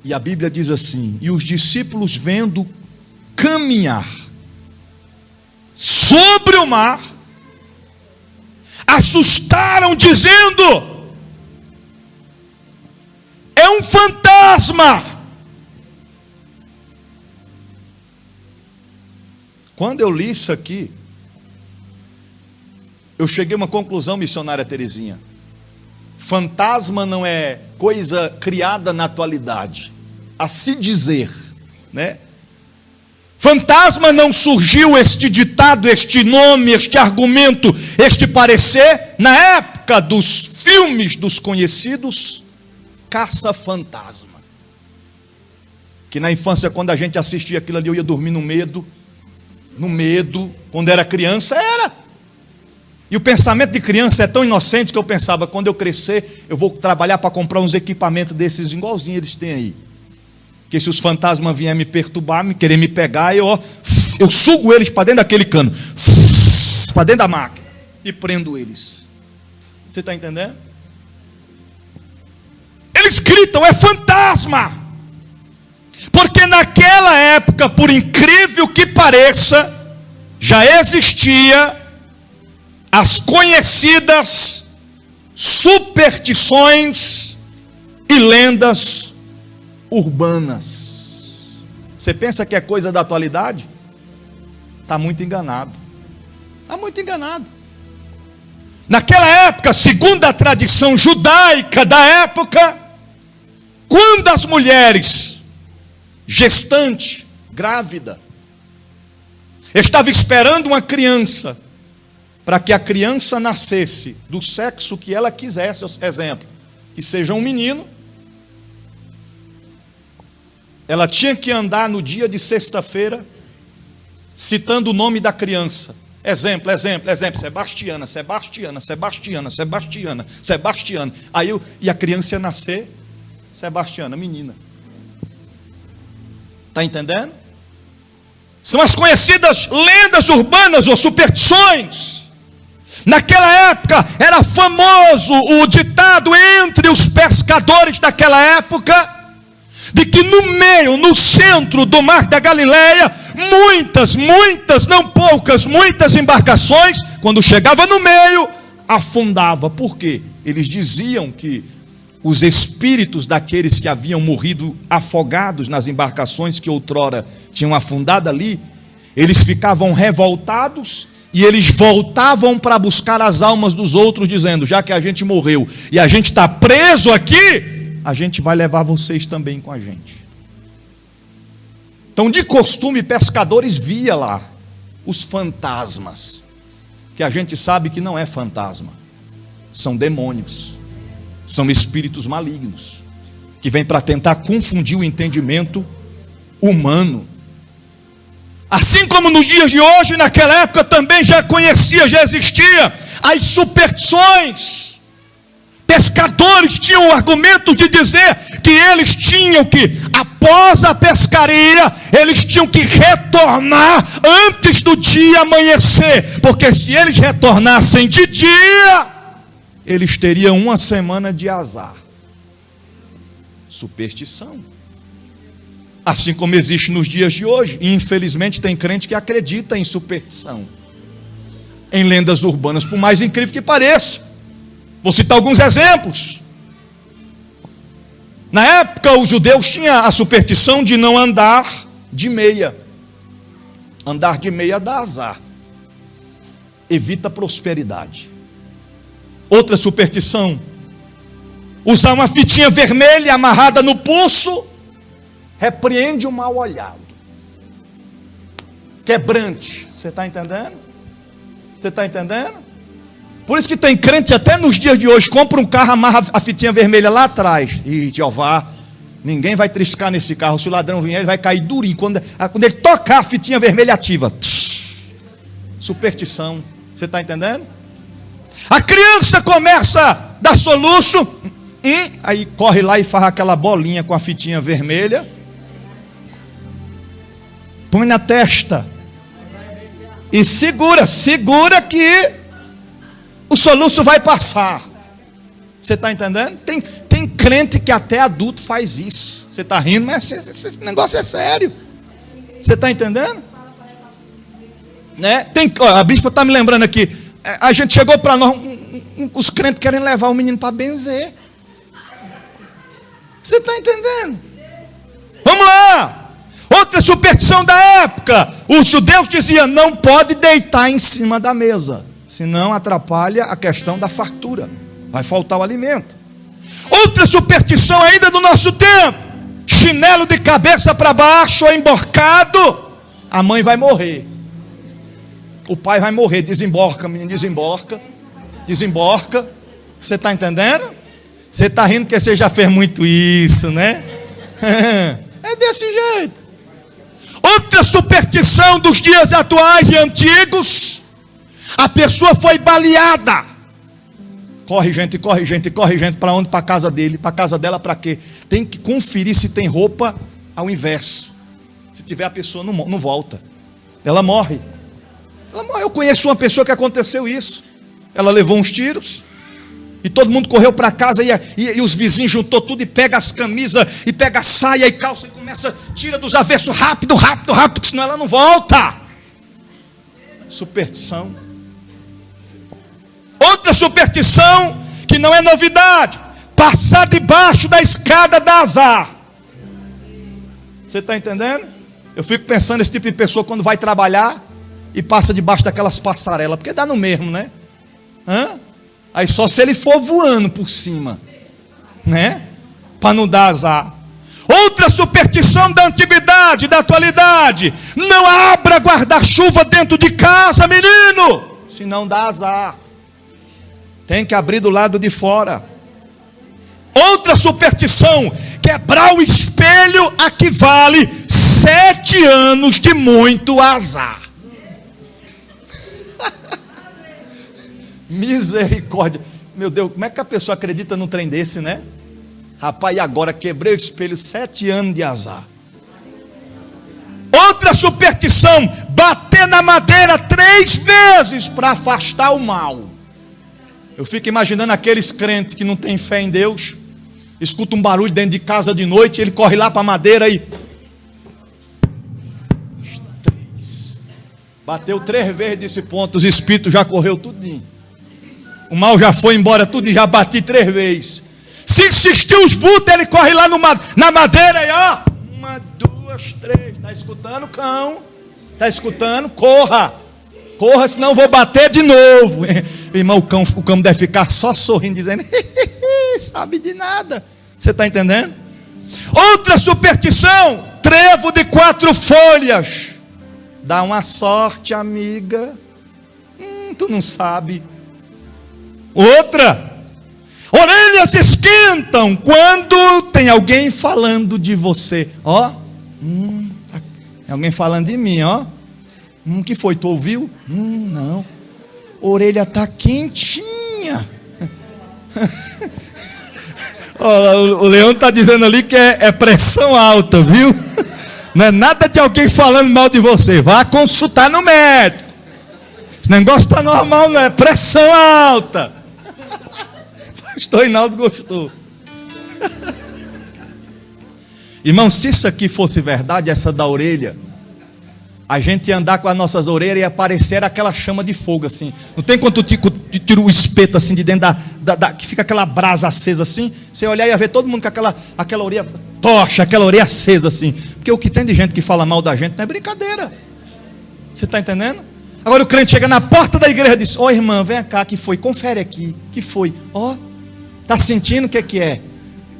E a Bíblia diz assim: e os discípulos, vendo caminhar sobre o mar, assustaram, dizendo: é um fantasma. Quando eu li isso aqui, eu cheguei a uma conclusão, missionária Terezinha: fantasma não é coisa criada na atualidade, a se dizer, né? Fantasma não surgiu este ditado, este nome, este argumento, este parecer, na época dos filmes dos conhecidos caça-fantasma. Que na infância, quando a gente assistia aquilo ali, eu ia dormir no medo, quando era criança, era. E o pensamento de criança é tão inocente que eu pensava: quando eu crescer, eu vou trabalhar para comprar uns equipamentos desses, igualzinho eles têm aí. Que se os fantasmas vierem me perturbar, me querer me pegar, eu sugo eles para dentro daquele cano, para dentro da máquina, e prendo eles. Você está entendendo? Eles gritam: é fantasma. Porque naquela época, por incrível que pareça, já existia as conhecidas superstições e lendas urbanas. Você pensa que é coisa da atualidade? Está muito enganado. Está muito enganado. Naquela época, segundo a tradição judaica da época, quando as mulheres gestante, grávida, estava esperando uma criança, para que a criança nascesse do sexo que ela quisesse, exemplo, que seja um menino, ela tinha que andar no dia de sexta-feira citando o nome da criança. Exemplo, Sebastiana. E a criança ia nascer Sebastiana, menina. Está entendendo? São as conhecidas lendas urbanas ou superstições. Naquela época era famoso o ditado entre os pescadores daquela época, de que no centro do mar da Galileia, muitas embarcações, quando chegava no meio, afundava. Por quê? Eles diziam que os espíritos daqueles que haviam morrido afogados nas embarcações que outrora tinham afundado ali, eles ficavam revoltados e eles voltavam para buscar as almas dos outros, dizendo: já que a gente morreu e a gente está preso aqui, a gente vai levar vocês também com a gente. Então, de costume, pescadores via lá os fantasmas, que a gente sabe que não é fantasma, são demônios, são espíritos malignos, que vêm para tentar confundir o entendimento humano. Assim como nos dias de hoje, naquela época também já existia as superstições. Pescadores tinham o argumento de dizer que eles tinham que, após a pescaria, eles tinham que retornar antes do dia amanhecer, porque se eles retornassem de dia, eles teriam uma semana de azar. Superstição. Assim como existe nos dias de hoje, e infelizmente tem crente que acredita em superstição, em lendas urbanas, por mais incrível que pareça. Vou citar alguns exemplos. Na época, os judeus tinham a superstição de não andar de meia. Andar de meia dá azar, evita prosperidade. Outra superstição: usar uma fitinha vermelha amarrada no pulso repreende o mal olhado. Quebrante. Você está entendendo? Você está entendendo? Por isso que tem crente até nos dias de hoje, compra um carro, amarra a fitinha vermelha lá atrás. E Jeová, ninguém vai triscar nesse carro. Se o ladrão vier, ele vai cair durinho. Quando ele tocar, a fitinha vermelha ativa. Superstição. Você está entendendo? A criança começa a dar soluço, aí corre lá e faz aquela bolinha com a fitinha vermelha, põe na testa e segura que o soluço vai passar. Você está entendendo? Tem crente que até adulto faz isso. Você está rindo, mas esse negócio é sério. Você está entendendo? Né? A bispa está me lembrando aqui. A gente chegou para nós, os crentes querem levar o menino para benzer. Você está entendendo? Vamos lá. Outra superstição da época. Os judeus diziam, não pode deitar em cima da mesa, senão atrapalha a questão da fartura. Vai faltar o alimento. Outra superstição ainda do nosso tempo. Chinelo de cabeça para baixo ou emborcado, a mãe vai morrer. O pai vai morrer. Desemborca, menino, desemborca. Desemborca. Você está entendendo? Você está rindo porque você já fez muito isso, né? É desse jeito. Outra superstição dos dias atuais e antigos. A pessoa foi baleada. Corre gente para onde? Para a casa dele. Para a casa dela para quê? Tem que conferir se tem roupa ao inverso. Se tiver, a pessoa não volta. Ela morre. Eu conheço uma pessoa que aconteceu isso. Ela levou uns tiros e todo mundo correu para casa e os vizinhos juntou tudo e pega as camisas e pega a saia e calça e começa, tira dos avessos rápido, porque senão ela não volta. Superstição. Outra superstição que não é novidade: passar debaixo da escada dá azar. Você está entendendo? Eu fico pensando esse tipo de pessoa quando vai trabalhar e passa debaixo daquelas passarelas, porque dá no mesmo, né? Aí só se ele for voando por cima, né? Para não dar azar. Outra superstição da antiguidade, da atualidade: não abra guarda-chuva dentro de casa, menino, senão dá azar. Tem que abrir do lado de fora. Outra superstição: quebrar o espelho equivale 7 anos de muito azar. Misericórdia. Meu Deus, como é que a pessoa acredita num trem desse, né? Rapaz, e agora quebrei o espelho, 7 anos de azar. Outra superstição: bater na madeira 3 vezes para afastar o mal. Eu fico imaginando aqueles crentes que não têm fé em Deus, escuta um barulho dentro de casa de noite, ele corre lá para a madeira e... 3. Bateu 3 vezes desse ponto, os espíritos já correu tudinho. O mal já foi embora tudo e já bati 3 vezes. Se insistir os vultos, ele corre lá na madeira e ó, 1, 2, 3. Está escutando, cão? Está escutando? Corra, senão eu vou bater de novo. Irmão, o cão deve ficar só sorrindo, dizendo, sabe de nada. Você está entendendo? Outra superstição: trevo de 4 folhas. Dá uma sorte, amiga. Tu não sabe. Outra: orelhas esquentam quando tem alguém falando de você. Ó, tem alguém falando de mim, ó. Que foi? Tu ouviu? Não. Orelha tá quentinha. O Leão está dizendo ali que é pressão alta, viu? Não é nada de alguém falando mal de você. Vá consultar no médico. Esse negócio está normal, não é? Pressão alta. Pastor Reinaldo gostou. Irmão, se isso aqui fosse verdade, essa da orelha, a gente ia andar com as nossas orelhas e aparecer aquela chama de fogo assim. Não tem quando tu tira o espeto assim de dentro que fica aquela brasa acesa assim. Você olhar e ia ver todo mundo com aquela orelha tocha, aquela orelha acesa assim. Porque o que tem de gente que fala mal da gente não é brincadeira. Você está entendendo? Agora o crente chega na porta da igreja e diz: ó, irmã, vem cá, que foi? Confere aqui, que foi? Ó, tá sentindo o que é?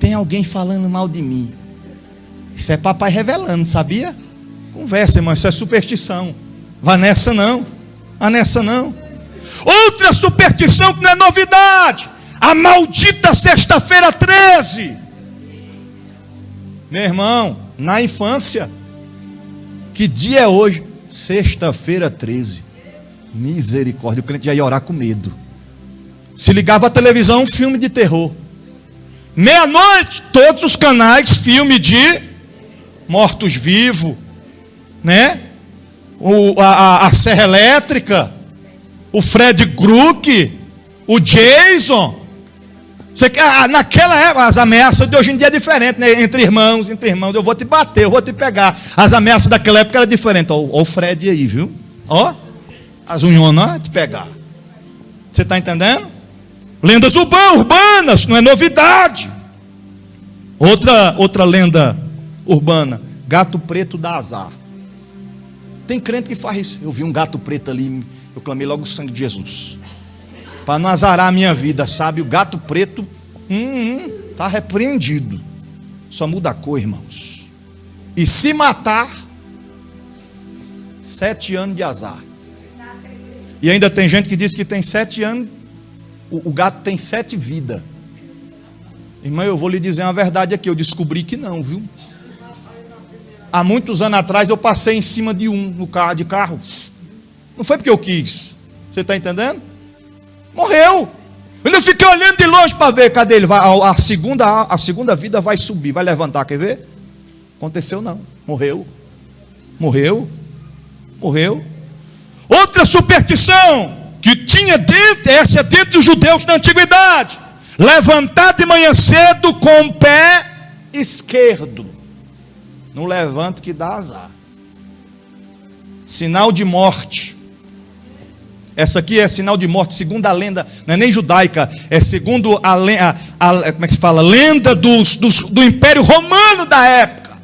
Tem alguém falando mal de mim. Isso é papai revelando, sabia? Conversa, irmão, isso é superstição. Vá nessa não. Vá nessa não. Outra superstição que não é novidade: a maldita sexta-feira 13. Meu irmão, na infância, que dia é hoje? Sexta-feira 13. Misericórdia, o crente já ia orar com medo. Se ligava a televisão, um filme de terror. Meia-noite, todos os canais, filme de mortos-vivos, né? A Serra Elétrica, o Fred Krueger, o Jason. Naquela época, as ameaças de hoje em dia é diferente, né? Entre irmãos, eu vou te bater, eu vou te pegar. As ameaças daquela época eram diferentes. Ó o Fred aí, viu? Ó, as unhonas te pegar. Você está entendendo? Lendas urbanas, não é novidade. Outra lenda urbana: gato preto dá azar. Tem crente que faz isso. Eu vi um gato preto ali, eu clamei logo o sangue de Jesus, para não azarar a minha vida, sabe? O gato preto está repreendido. Só muda a cor, irmãos. E se matar, 7 anos de azar. E ainda tem gente que diz que tem 7 anos. O gato tem 7 vidas. Irmão, eu vou lhe dizer uma verdade aqui. Eu descobri que não, viu? Há muitos anos atrás eu passei em cima de de carro. Não foi porque eu quis. Você está entendendo? Morreu. Eu não fiquei olhando de longe para ver. Cadê ele? A segunda vida vai subir, vai levantar. Quer ver? Aconteceu não. Morreu. Outra superstição que tinha essa é dentro dos judeus da antiguidade: levantar de manhã cedo com o pé esquerdo. Não levanta que dá azar. Sinal de morte. Essa aqui é sinal de morte, segundo a lenda, não é nem judaica, é segundo como é que se fala? Lenda do Império Romano da época.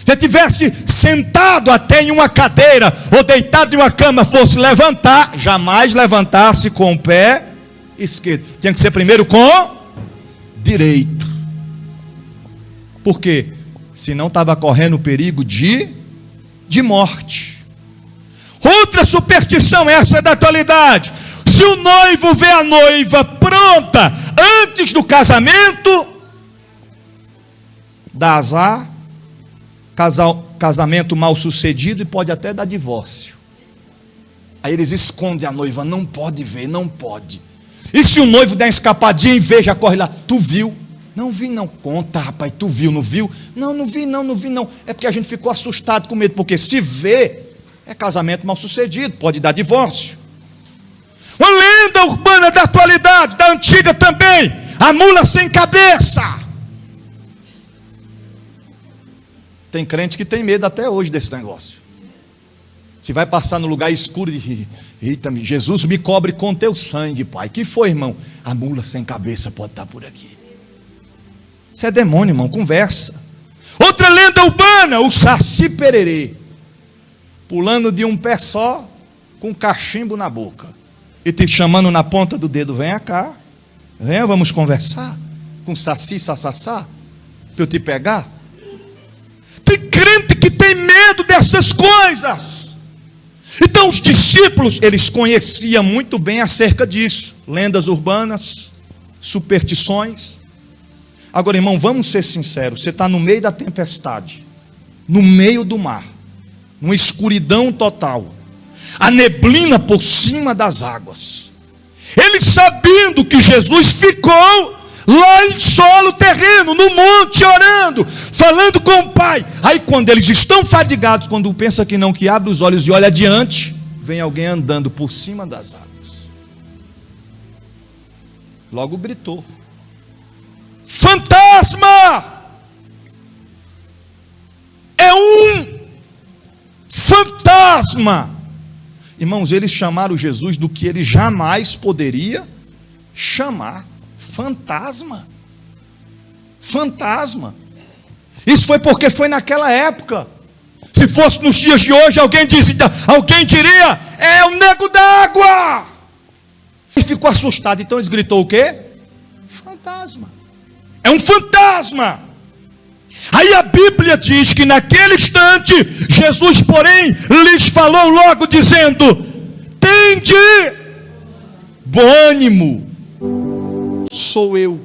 Se tivesse sentado até em uma cadeira ou deitado em uma cama, fosse levantar, jamais levantasse com o pé esquerdo. Tinha que ser primeiro com direito. Por quê? Senão estava correndo o perigo de morte. Outra superstição, essa é da atualidade: se o noivo vê a noiva pronta antes do casamento, dá azar, casamento mal sucedido e pode até dar divórcio. Aí eles escondem a noiva, não pode ver, não pode. E se o noivo der uma escapadinha e vê, já corre lá: tu viu? Não vi não. Conta, rapaz, tu viu, não viu? Não vi não. É porque a gente ficou assustado com medo, porque se vê, é casamento mal sucedido, pode dar divórcio. Uma lenda urbana da atualidade, da antiga também: a mula sem cabeça. Tem crente que tem medo até hoje desse negócio. Se vai passar no lugar escuro, eita, Jesus, me cobre com teu sangue, pai. Que foi, irmão? A mula sem cabeça pode estar por aqui. Isso é demônio, irmão, conversa. Outra lenda urbana: o saci pererê, pulando de um pé só, com cachimbo na boca, e te chamando na ponta do dedo: venha cá, venha, vamos conversar, com saci, sassá, para eu te pegar. Tem crente que tem medo dessas coisas. Então os discípulos, eles conheciam muito bem acerca disso. Lendas urbanas, superstições. Agora, irmão, vamos ser sinceros: você está no meio da tempestade, no meio do mar, numa escuridão total, a neblina por cima das águas. Eles, sabendo que Jesus ficou lá em solo terreno, no monte, orando, falando com o Pai. Aí quando eles estão fadigados, quando pensa que não, que abre os olhos e olha adiante, vem alguém andando por cima das águas. Logo gritou: fantasma! É um fantasma! Irmãos, eles chamaram Jesus do que ele jamais poderia chamar: fantasma. Fantasma. Isso foi porque foi naquela época. Se fosse nos dias de hoje, alguém diria: é o nego d'água. E ficou assustado. Então eles gritou o quê? Fantasma. É um fantasma. Aí a Bíblia diz que naquele instante Jesus, porém, lhes falou logo dizendo: tende bom ânimo, sou eu,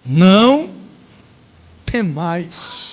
não temais.